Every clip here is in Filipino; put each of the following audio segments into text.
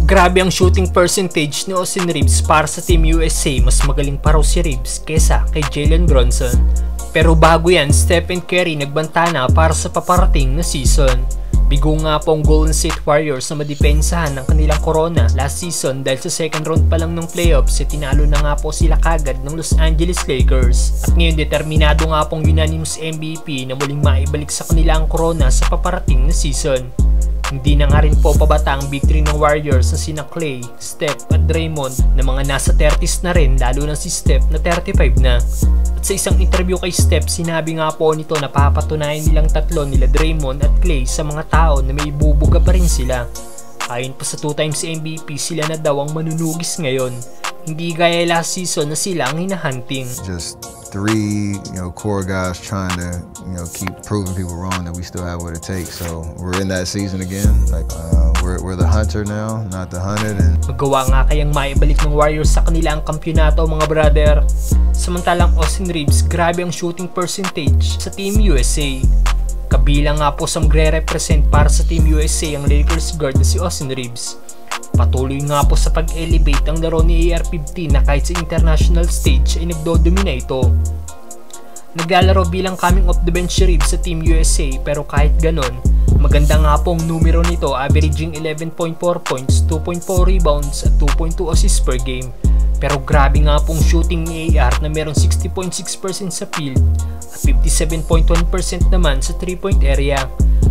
Grabe ang shooting percentage ni Austin Reaves para sa Team USA. Mas magaling pa raw si Reaves kesa kay Jalen Brunson. Pero bago yan, Stephen Curry nagbanta na para sa paparating na season. Bigo nga po ang Golden State Warriors na madepensahan ng kanilang corona last season dahil sa second round pa lang ng playoffs tinalo na nga po sila kagad ng Los Angeles Lakers. At ngayon determinado nga pong unanimous MVP na muling maibalik sa kanila ang corona sa paparating na season. Hindi na nga rin po pabata ang victory ng Warriors na sina Clay, Steph at Draymond na mga nasa 30s na rin, lalo na si Steph na 35 na. At sa isang interview kay Steph, sinabi nga po nito na papatunayan nilang tatlo nila Draymond at Clay sa mga tao na may ibubuga pa rin sila. Ayon pa sa 2 times MVP, sila na daw ang manunugis ngayon. Hindi gaya last season na sila ang hinahunting. Just 3, core guys trying to, keep proving people wrong that we still have what it takes. So we're in that season again. Like we're the hunter now, not the hunted. And magawa nga kayang maibalik ng Warriors sa kanila ang kampyonato, mga brother. Samantalang Austin Reaves, grabe ang shooting percentage sa Team USA. Kabilang nga po sa magre-represent para sa Team USA ang Lakers guard na si Austin Reaves. Patuloy nga po sa pag-elevate ang laro ni AR-15 na kahit sa international stage ay nagdodomina ito. Naglalaro bilang coming off the bench si Reaves sa Team USA, pero kahit ganon, maganda nga pong numero nito, averaging 11.4 points, 2.4 rebounds at 2.2 assists per game. Pero grabe nga pong shooting ni AR na merong 60.6% sa field at 57.1% naman sa 3-point area.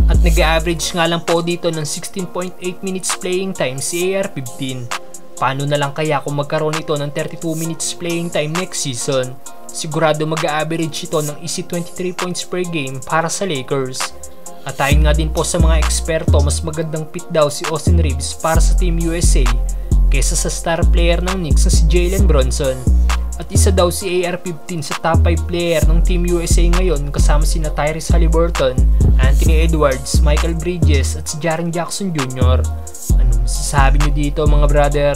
At nag-average nga lang po dito ng 16.8 minutes playing time si AR-15. Paano na lang kaya kung magkaroon ito ng 32 minutes playing time next season? Sigurado mag-average ito ng easy 23 points per game para sa Lakers. At ayon nga din po sa mga eksperto, mas magandang fit daw si Austin Reaves para sa Team USA kesa sa star player ng Knicks na si Jalen Brunson. At isa daw si AR-15 sa top 5 player ng Team USA ngayon kasama sina Tyrese Haliburton, Anthony Edwards, Michael Bridges at si Jaren Jackson Jr. Anong masasabi nyo dito, mga brother?